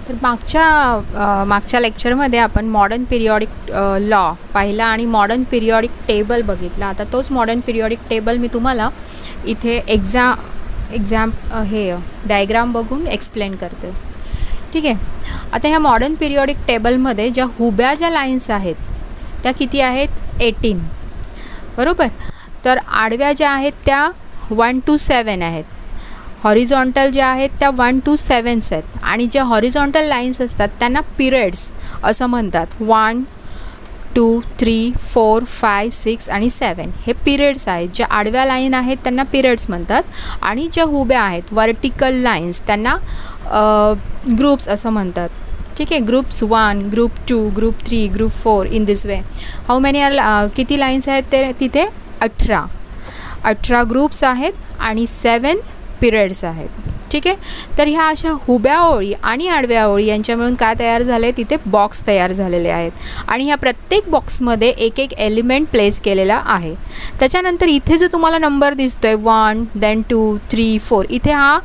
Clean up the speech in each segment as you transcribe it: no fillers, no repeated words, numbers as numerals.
तर मागच्या लेक्चरमध्ये आपण मॉडर्न पिरियॉडिक लॉ पाहिला आणि मॉडर्न पिरियॉडिक टेबल बघितला. आता तोच मॉडर्न पिरियॉडिक टेबल मी तुम्हाला इथे एक्झाम हे डायग्राम बघून एक्सप्लेन करते. ठीक आहे. आता ह्या मॉडर्न पिरियॉडिक टेबलमध्ये ज्या हुब्या ज्या लाईन्स आहेत त्या किती आहेत? 18. बरोबर. तर आडव्या ज्या आहेत त्या 1 to 7 आहेत. हॉरिझॉन्टल ज्या आहेत त्या 1 to 7 आहेत. आणि ज्या हॉरिझॉन्टल लाईन्स असतात त्यांना पिरियड्स असं म्हणतात. 1 2 3 4 5 6 आणि 7 हे पिरियड्स आहेत. ज्या आडव्या लाईन आहेत त्यांना पिरियड्स म्हणतात. आणि ज्या हुब्या आहेत वर्टिकल लाईन्स त्यांना ग्रुप्स असं म्हणतात. ठीक आहे. Groups 1, group 2, group 3, group 4 in this way. How many are किती लाईन्स आहेत ते तिथे? 18 ग्रुप्स आहेत आणि 7 पिरियड्स आहेत. ठीक आहे. तर ह्या अशा हुब्या ओळी आणि आडव्या ओळी यांच्या मिळून काय तयार झाले? तिथे बॉक्स तयार झालेले आहेत. आणि ह्या प्रत्येक बॉक्समध्ये एक एक एलिमेंट प्लेस केलेला आहे. त्याच्यानंतर इथे जो तुम्हाला नंबर दिसतोय 1 देन 2 3 4 इथे हा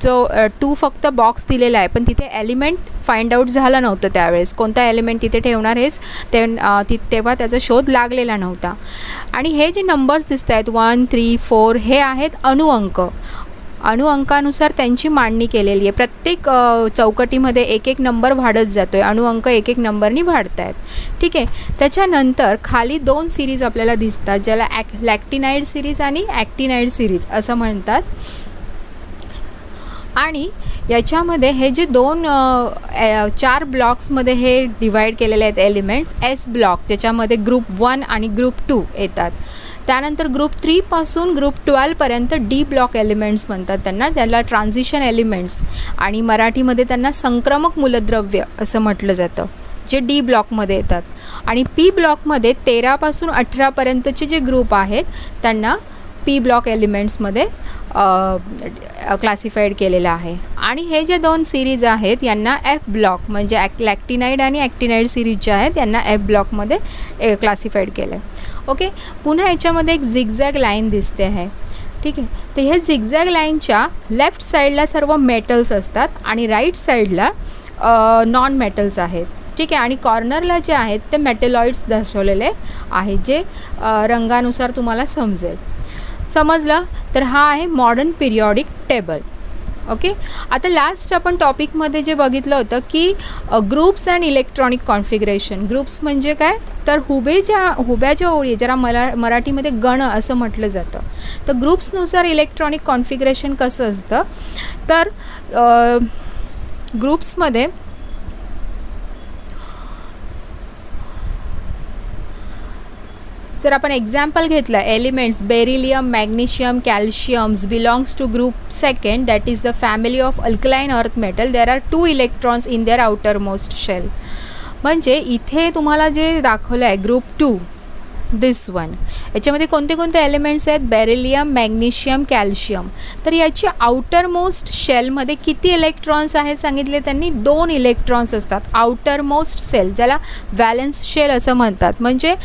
जो 2 फक्त बॉक्स दिलेला आहे पण तिथे एलिमेंट फाइंड आउट झालं नव्हतं त्यावेळेस. कोणता एलिमेंट तिथे ठेवणार हेच तेव्हा त्याचा शोध लागलेला नव्हता. आणि हे जे नंबर्स दिसत आहेत 1 3 4 हे आहेत अणुअंक. अणुअंकानुसार त्यांची मांडणी केलेली आहे. प्रत्येक चौकटीमध्ये एक एक नंबर वाढत जातो आहे. अणुअंक एक एक नंबरनी वाढत आहेत. ठीक आहे. त्याच्यानंतर खाली 2 सिरीज आपल्याला दिसतात ज्याला लॅक्टिनाइड सिरीज आणि ॲक्टिनाइड सिरीज असं म्हणतात. आणि याच्यामध्ये हे जे 4 ब्लॉक्समध्ये हे डिवाईड केलेले आहेत एलिमेंट्स. एस ब्लॉक ज्याच्यामध्ये ग्रुप 1 आणि ग्रुप 2 येतात. त्यानंतर ग्रुप 3 पासून ग्रुप 12 पर्यंत डी ब्लॉक एलिमेंट्स म्हणतात त्याला ट्रान्झिशन एलिमेंट्स आणि मराठीमध्ये त्यांना संक्रमक मूलद्रव्य असं म्हटलं जातं जे डी ब्लॉकमध्ये येतात. आणि पी ब्लॉकमध्ये 13 पासून 18 पर्यंतचे जे ग्रुप आहेत त्यांना पी ब्लॉक एलिमेंट्समध्ये क्लासिफाईड केलेलं आहे. आणि हे जे 2 सिरीज आहेत यांना एफ ब्लॉक म्हणजे लॅक्टिनाइड आणि ॲक्टिनाइड सिरीज ज्या आहेत यांना एफ ब्लॉकमध्ये क्लासिफाईड केलं आहे. ओके. पुन्हा याच्यामध्ये एक झिगझॅग लाईन दिसते आहे. ठीक आहे. तर हे झिगझॅग लाईनच्या लेफ्ट साईडला सर्व मेटल्स असतात आणि राईट साईडला नॉन मेटल्स आहेत. ठीक आहे. आणि कॉर्नरला जे आहेत ते मेटलॉइड्स दर्शवलेले आहेत जे रंगानुसार तुम्हाला समजलं. तर हा आहे मॉडर्न पिरियॉडिक टेबल. ओके. आता लास्ट आपण टॉपिकमध्ये जे बघितलं होतं की groups and electronic configuration. Groups म्हणजे काय? तर हुब्या ज्या ओळी ज्याला मराठीमध्ये गण असं म्हटलं जातं. तर ग्रुप्सनुसार इलेक्ट्रॉनिक कॉन्फिगरेशन कसं असतं? तर ग्रुप्समध्ये जर आपण एक्झाम्पल घेतलं elements beryllium magnesium calciums belongs to group second that is the family of alkaline earth metal. There are 2 electrons in their outer most shell. म्हणजे इथे तुम्हाला जे दाखवलं आहे ग्रुप 2 दिस वन याच्यामध्ये कोणते कोणते एलिमेंट्स आहेत? Beryllium magnesium calcium. तर याची आउटर मोस्ट शेलमध्ये किती इलेक्ट्रॉन्स आहेत सांगितले त्यांनी? 2 इलेक्ट्रॉन्स असतात. आउटर मोस्ट शेल ज्याला व्हॅलेन्स शेल असं म्हणतात. म्हणजे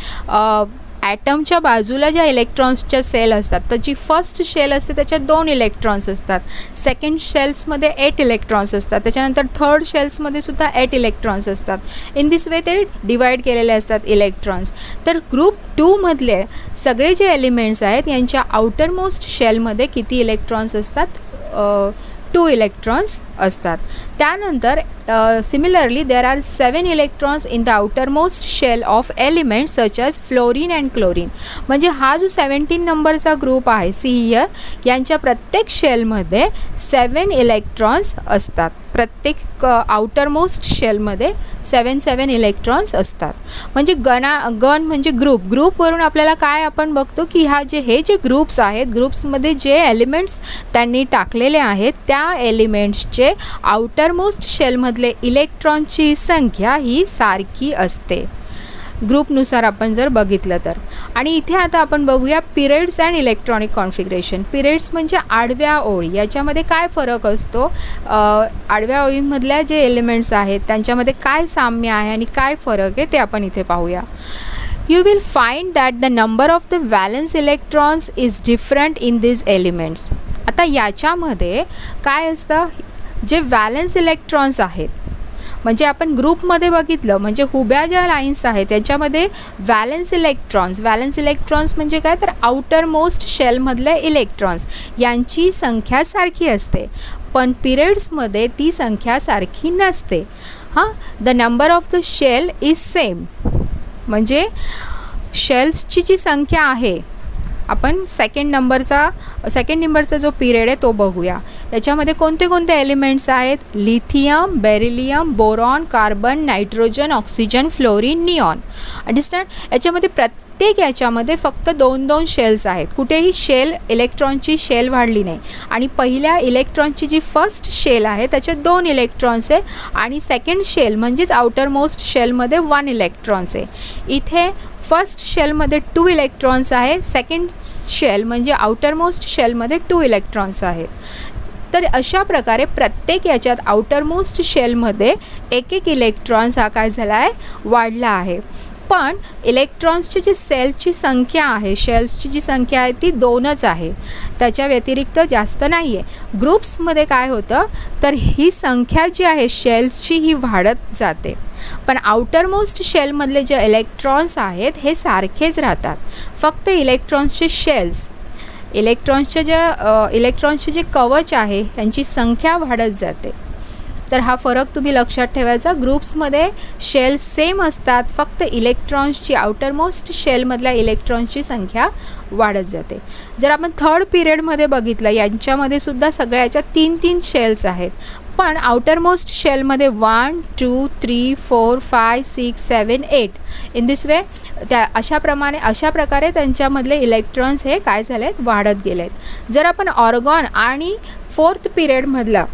ॲटमच्या बाजूला ज्या इलेक्ट्रॉन्सच्या सेल असतात त्याची फर्स्ट शेल असते त्याच्यात 2 इलेक्ट्रॉन्स असतात. सेकंड शेल्समध्ये 8 इलेक्ट्रॉन्स असतात. त्याच्यानंतर थर्ड शेल्समध्ये सुद्धा 8 इलेक्ट्रॉन्स असतात. इन दिस वे ते डिवाईड केलेले असतात इलेक्ट्रॉन्स. तर ग्रुप 2 मधले सगळे जे एलिमेंट्स आहेत यांच्या आउटर मोस्ट शेलमध्ये किती इलेक्ट्रॉन्स असतात? 2 इलेक्ट्रॉन्स असतात. त्यानंतर similarly there are 7 electrons in the outer most shell of elements such as fluorine and chlorine. म्हणजे हा जो 17 नंबरचा ग्रुप आहे सी हियर यांच्या प्रत्येक शेलमध्ये 7 इलेक्ट्रॉन्स असतात. प्रत्येक आउटर मोस्ट शेलमध्ये 7 इलेक्ट्रॉन्स असतात. म्हणजे गण म्हणजे ग्रुपवरून आपल्याला काय आपण बघतो की हे जे ग्रुप्स आहेत ग्रुप्समध्ये जे एलिमेंट्स त्यांनी टाकलेले आहेत त्या एलिमेंट्सचे आउटर मोस्ट शेलमधले इलेक्ट्रॉनची संख्या ही सारखी असते ग्रुपनुसार आपण जर बघितलं तर. आणि इथे आता आपण बघूया periods and electronic configuration. Periods म्हणजे आडव्या ओळी. याच्यामध्ये काय फरक असतो? आडव्या ओळींमधल्या जे एलिमेंट्स आहेत त्यांच्यामध्ये काय साम्य आहे आणि काय फरक आहे ते आपण इथे पाहूया. You will find that the number of the valence electrons is different in these elements. आता याच्यामध्ये काय असतं? जे व्हॅलेन्स इलेक्ट्रॉन्स आहेत म्हणजे आपण ग्रुपमध्ये बघितलं, म्हणजे हुब्या ज्या लाईन्स आहेत त्याच्यामध्ये व्हॅलन्स इलेक्ट्रॉन्स म्हणजे काय, तर आउटर मोस्ट शेलमधले इलेक्ट्रॉन्स यांची संख्या सारखी असते, पण पिरियड्समध्ये ती संख्या सारखी नसते. हां, the number of the shell is same, म्हणजे शेल्सची जी संख्या आहे, आपण सेकंड नंबरचा जो पिरियड आहे तो बघूया. याच्यामध्ये कोणते कोणते एलिमेंट्स आहेत, lithium, beryllium, boron, carbon, nitrogen, oxygen, fluorine, neon. Understand. याच्यामध्ये प्रत्येक याच्यामध्ये फक्त 2-2 शेल्स आहेत, कुठेही इलेक्ट्रॉनची शेल वाढली नाही. आणि पहिल्या इलेक्ट्रॉनची जी फर्स्ट शेल आहे त्याच्यात 2 इलेक्ट्रॉन्स आहे, आणि सेकंड शेल म्हणजेच आउटर मोस्ट शेलमध्ये 1 इलेक्ट्रॉन्स आहे. इथे फर्स्ट शेलमध्ये 2 इलेक्ट्रॉन्स आहे, सेकंड शेल म्हणजे आउटर मोस्ट शेलमध्ये 2 इलेक्ट्रॉन्स आहेत. तर अशा प्रकारे प्रत्येक याच्यात आउटर मोस्ट शेलमध्ये एक इलेक्ट्रॉन्स हा काय झाला आहे, वाढला आहे. पण इलेक्ट्रॉन्सची जी शेल्सची संख्या आहे ती 2च आहे, त्याच्या व्यतिरिक्त जास्त नाही आहे. ग्रुप्समध्ये काय होतं, तर ही संख्या जी आहे शेल्सची ही वाढत जाते, पण आउटर मोस्ट शेलमधले जे इलेक्ट्रॉन्स आहेत हे सारखेच राहतात. फक्त इलेक्ट्रॉन्सचे जे कवच आहे त्यांची संख्या वाढत जाते. तर हा फरक तुम्ही लक्षात ठेवायचा. ग्रुप्समध्ये शेल सेम असतात, फक्त इलेक्ट्रॉन्सची आउटर मोस्ट शेलमधल्या इलेक्ट्रॉन्सची संख्या वाढत जाते. जर आपण थर्ड पिरियडमध्ये बघितलं, यांच्यामध्ये सुद्धा सगळ्याच्या 3-3 शेल्स आहेत, पण आउटर मोस्ट शेलमध्ये 1, 2, 3, 4, 5, 6, 7, 8 इन दिस वे अशा प्रकारे त्यांच्यामधले इलेक्ट्रॉन्स हे काय झालेत, वाढत गेलेत. जर आपण ऑर्गॉन आणि फोर्थ पिरियडमधला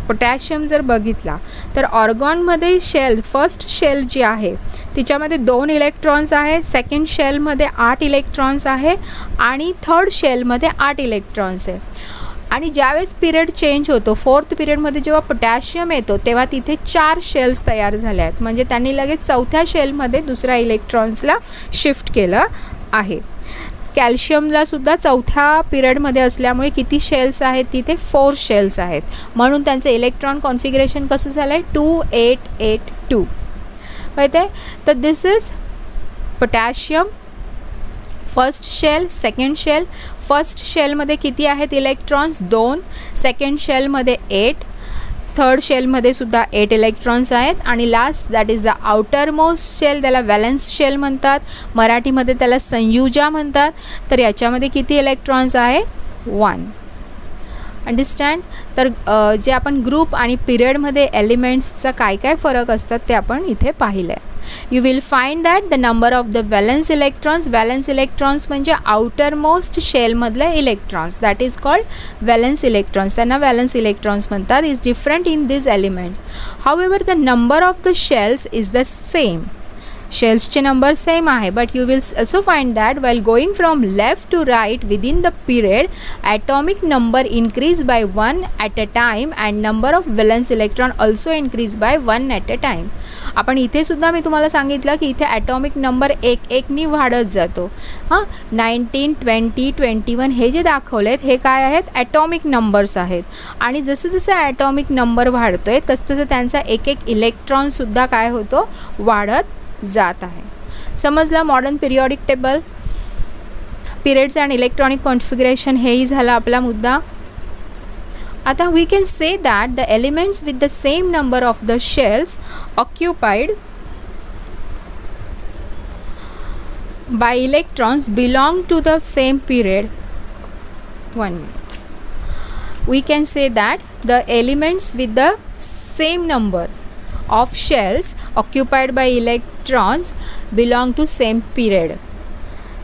पोटॅशियम जर बघितला, तर ऑर्गॉनमध्ये फर्स्ट शेल जी आहे तिच्यामध्ये 2 इलेक्ट्रॉन्स आहे, सेकंड शेलमध्ये 8 इलेक्ट्रॉन्स आहे, आणि थर्ड शेलमध्ये 8 इलेक्ट्रॉन्स आहे. आणि ज्यावेळेस पिरियड चेंज होतो, फोर्थ पिरियडमध्ये जेव्हा पोटॅशियम येतो तेव्हा तिथे 4 शेल्स तयार झाल्या आहेत, म्हणजे त्यांनी लगेच चौथ्या शेलमध्ये दुसऱ्या इलेक्ट्रॉन्सला शिफ्ट केलं आहे. कॅल्शियमला सुद्धा चौथ्या पिरियडमध्ये असल्यामुळे किती शेल्स आहेत, तिथे 4 शेल्स आहेत, म्हणून त्यांचं इलेक्ट्रॉन कॉन्फिगरेशन कसं झालं आहे, 2-8-8-2. कळते. तर this is potassium. First shell, second shell. First शेलमध्ये किती आहेत इलेक्ट्रॉन्स, 2. सेकंड शेलमध्ये 8. थर्ड शेलमध्ये सुद्धा 8 इलेक्ट्रॉन्स आहेत, आणि last that is the outer most shell, त्याला व्हॅलन्स शेल म्हणतात, मराठीमध्ये त्याला संयुजा म्हणतात. तर याच्यामध्ये किती इलेक्ट्रॉन्स आहे, 1. अंडरस्टँड. तर जे आपण ग्रुप आणि पिरियडमध्ये एलिमेंट्सचा काय काय फरक असतात ते आपण इथे पाहिलं आहे. You will find that the number of the valence electrons म्हणजे outer most shell मधले electrons, that is called valence electrons, त्यांना valence electrons म्हणतात, is different in these elements. However, the number of the shells is the same. शेल्सचे number same आहे, but you will also find that while going from left to right within the period, atomic number increase by 1 at a time and number of valence electron also increase by 1 at a time. आपण इथे सुद्धा मी तुम्हाला सांगितलं की इथे atomic number एकनी वाढत जातो. हां, 19, 20, 21 हे जे दाखवलेत हे काय आहेत, ॲटॉमिक नंबर्स आहेत, आणि जसं जसं ॲटॉमिक नंबर वाढतो आहे तसं तसं त्यांचा एक इलेक्ट्रॉनसुद्धा काय होतो, वाढत जात आहे. समजलं modern periodic table, periods and electronic configuration, हेही झाला आपला मुद्दा. आता we can say that the elements with the same number of the shells occupied by electrons belong to the same period. 1 minute. We can say that the elements with the same number of shells occupied by electrons belong to same period.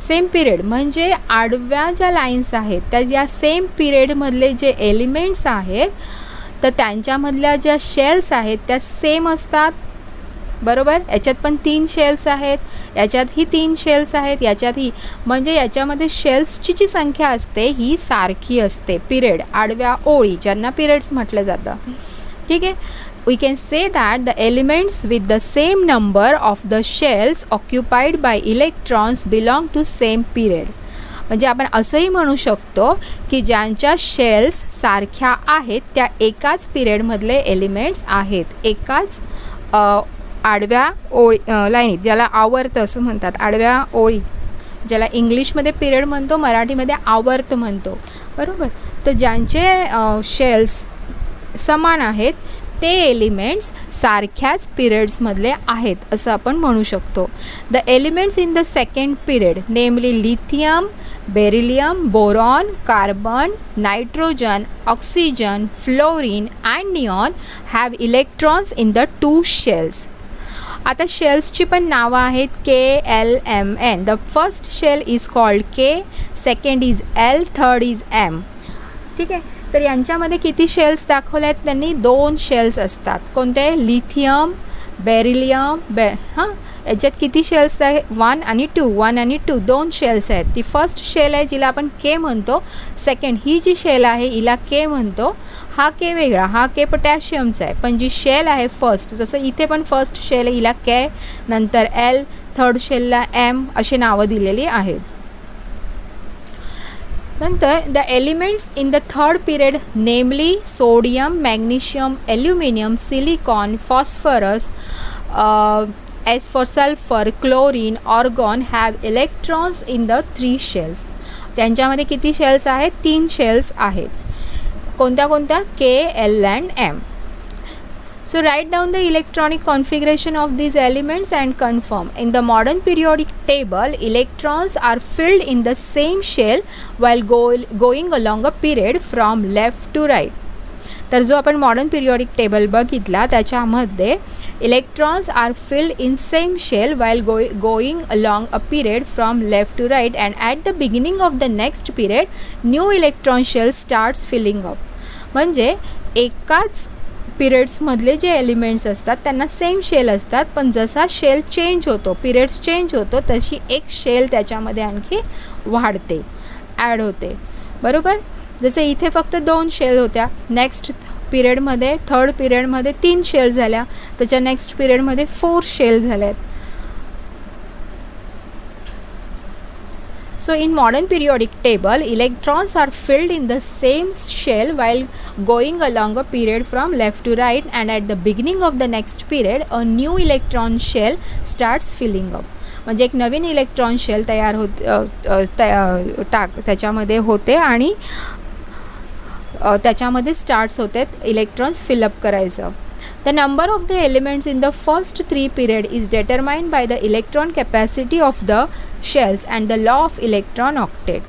Same period म्हणजे आडव्या ज्या lines आहेत त्या या same पिरियडमधले जे elements आहेत तर त्यांच्यामधल्या ज्या शेल्स आहेत त्या सेम असतात, बरोबर. याच्यात पण 3 शेल्स आहेत, याच्यातही 3 शेल्स आहेत, याच्यातही, म्हणजे याच्यामध्ये शेल्सची जी संख्या असते ही सारखी असते. पिरियड, आडव्या ओळी ज्यांना पिरियड्स म्हटलं जातं. ठीक आहे. We can say that the elements with the same number of the shells occupied by electrons belong to same period. म्हणजे आपण असंही म्हणू शकतो की ज्यांच्या शेल्स सारख्या आहेत त्या एकाच पिरियडमधले एलिमेंट्स आहेत, एकाच आडव्या ओळी लाईनीत, ज्याला आवर्त असं म्हणतात, आडव्या ओळी, ज्याला इंग्लिशमध्ये पिरियड म्हणतो, मराठीमध्ये आवर्त म्हणतो, बरोबर. तर ज्यांचे शेल्स समान आहेत ते एलिमेंट्स सारख्याच पिरियड्समधले आहेत असं आपण म्हणू शकतो. The elements in the second period namely lithium, beryllium, boron, carbon, nitrogen, oxygen, fluorine and neon have electrons in the 2 shells. आता शेल्सची पण नावं आहेत KLMN. The first shell is called K, second is L, third is M. ठीक आहे. तर यांच्यामध्ये किती शेल्स दाखवले आहेत त्यांनी? 2 शेल्स असतात. कोणते? लिथियम, बेरिलियम, याच्यात किती शेल्स आहे? 1 आणि 2 2 शेल्स आहेत. ती फर्स्ट शेल आहे जिला आपण K म्हणतो. सेकंड ही जी शेल आहे हिला K म्हणतो. हा K वेगळा, हा K पोटॅशियमचा आहे. पण जी शेल आहे फर्स्ट, जसं इथे पण फर्स्ट शेल आहे हिला K, नंतर L, थर्ड शेलला M अशी नावं दिलेली आहेत. नंतर the elements in the third period namely sodium, magnesium, aluminium, silicon, phosphorus, S for sulfur, chlorine, argon have electrons in the 3 shells. त्यांच्यामध्ये किती शेल्स आहेत? 3 शेल्स आहेत. कोणत्या कोणत्या? K, L and M. So write down the electronic configuration of these elements and confirm. In the modern periodic table, electrons are filled in the same shell while going along a period from left to right. तर जो आपण modern periodic table बघितला त्याच्यामध्ये electrons are filled in same shell while going along a period from left to right, and at the beginning of the next period new electron shell starts filling up. म्हणजे एकाच पिरियड्समधले जे elements असतात त्यांना same shell असतात, पण जसा shall change होतो, periods change होतो, तशी एक शेल त्याच्यामध्ये आणखी वाढते, ॲड होते, बरोबर. जसे इथे फक्त 2 शेल होत्या, नेक्स्ट पिरियडमध्ये, थर्ड पिरियडमध्ये 3 शेल झाल्या, त्याच्या नेक्स्ट पिरियडमध्ये 4 शेल झाल्यात. So in modern periodic table, electrons are filled in the same shell while going along a period from left to right, and at the beginning of the next period a new electron shell starts filling up. म्हणजे एक नवीन electron shell तयार त्याच्यामध्ये होते आणि त्याच्यामध्ये starts होते electrons fill up करायचं. The number of the elements in the first 3 period is determined by the electron capacity of the shells and the law of electron octet.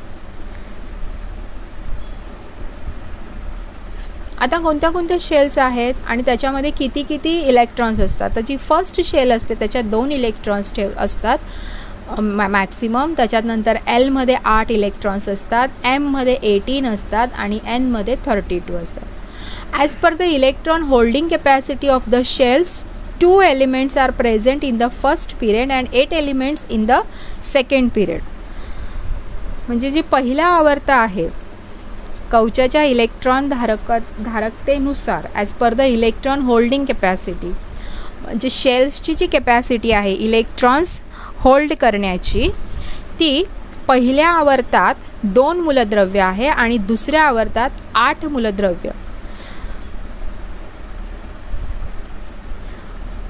आता कोणत्या कोणत्या शेल्स आहेत आणि त्याच्यामध्ये किती किती इलेक्ट्रॉन्स असतात? तर जी फर्स्ट शेल असते त्याच्यात 2 इलेक्ट्रॉन्स असतात मॅक्सिमम. त्याच्यात नंतर Lमध्ये 8 इलेक्ट्रॉन्स असतात, Mमध्ये 18 असतात आणि Nमध्ये 32 असतात. As per the electron holding capacity of the shells, 2 elements are present in the first period and 8 elements in the second period. म्हणजे जी पहिला आवर्त आहे कवचाच्या इलेक्ट्रॉन धारकतेनुसार, as per the electron holding capacity, म्हणजे शेल्सची जी कॅपॅसिटी आहे इलेक्ट्रॉन्स होल्ड करण्याची, ती पहिल्या आवर्तात 2 मूलद्रव्य आहे आणि दुसऱ्या आवर्तात 8 मूलद्रव्य.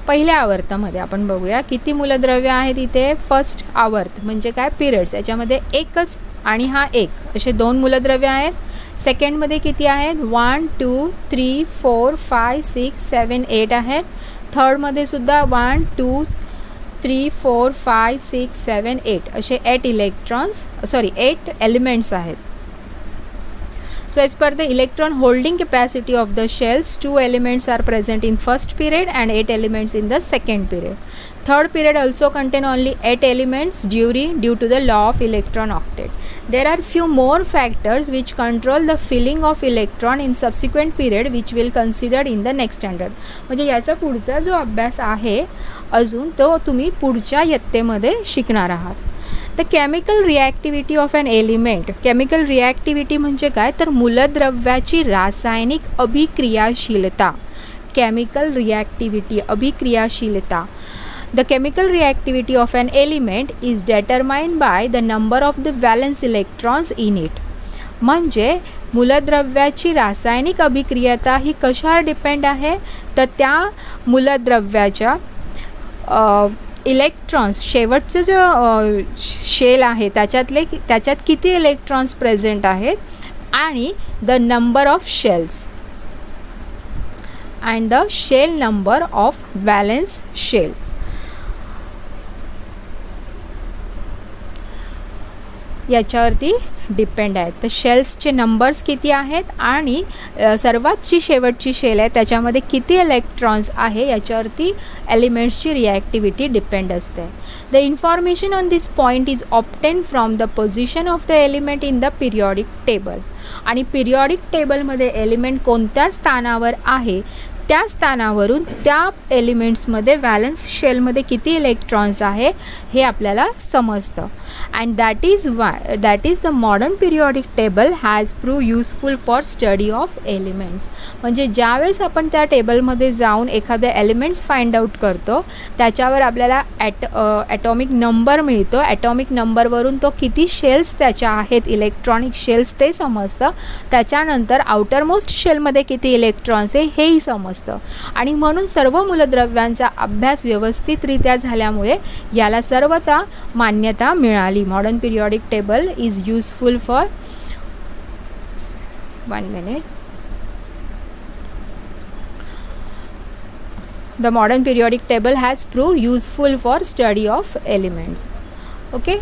पहिल्या आवर्तामध्ये आपण बघूया किती मूलद्रव्य आहेत इथे. फर्स्ट आवर्त म्हणजे काय? पिरियड्स, याच्यामध्ये एकच आणि हा एक असे 2 मूलद्रव्य आहेत. सेकंडमध्ये किती आहेत? 1 2 3 4 5 6 7 8 आहेत. थर्डमध्ये सुद्धा 1 2 3 4 5 6 7 8 असे 8 एलिमेंट्स आहेत. So as per the electron holding capacity of the shells, 2 elements are present in first period and 8 elements in the second period. Third period also contain only 8 elements due to the law of electron octet. There are few more factors which control the filling of electron in subsequent period which will consider in the next standard. म्हणजे याचा पुढचा जो अभ्यास आहे अजून तो तुम्ही पुढच्या इयत्तेमध्ये शिकणार आहात. The chemical reactivity of an element. Chemical reactivity म्हणजे काय? तर मूलद्रव्याची रासायनिक अभिक्रियाशीलता. केमिकल रिॲक्टिव्हिटी, अभिक्रियाशीलता. The chemical reactivity of an element is determined by the number of the valence electrons in it. म्हणजे मूलद्रव्याची रासायनिक अभिक्रियता ही कशावर डिपेंड आहे, तर त्या मूलद्रव्याच्या इलेक्ट्रॉन्स, शेवटचं जो शेल आहे त्याच्यात किती इलेक्ट्रॉन्स प्रेझेंट आहेत आणि the number of shells and the shell number of valence shell. याच्यावरती डिपेंड आहेत. तर शेल्सचे नंबर्स किती आहेत आणि सर्वात जी शेवटची शेल आहे त्याच्यामध्ये किती इलेक्ट्रॉन्स आहे याच्यावरती एलिमेंट्सची रिॲक्टिव्हिटी डिपेंड असते. The information on this point is obtain from the position of the element in the periodic table. आणि पिरियॉडिक टेबलमध्ये एलिमेंट कोणत्या स्थानावर आहे त्या स्थानावरून त्या एलिमेंट्समध्ये व्हॅलन्स शेलमध्ये किती इलेक्ट्रॉन्स आहे हे आपल्याला समजतं. And that is the modern periodic table has prove useful for study of elements. म्हणजे ज्यावेळेस आपण त्या टेबलमध्ये जाऊन एखादे एलिमेंट्स फाइंड आउट करतो त्याच्यावर आपल्याला ॲटॉमिक नंबर मिळतो. ॲटॉमिक नंबरवरून तो किती शेल्स त्याच्या आहेत, इलेक्ट्रॉनिक शेल्स ते समजतं. त्याच्यानंतर आउटरमोस्ट शेलमध्ये किती इलेक्ट्रॉन्स आहे हेही समजतं. आणि म्हणून सर्व मूलद्रव्यांचा अभ्यास व्यवस्थितरित्या झाल्यामुळे याला सर्वथा मान्यता मिळाली. Modern periodic table is useful for 1 minute. The modern periodic table has proved useful for study of elements. Okay.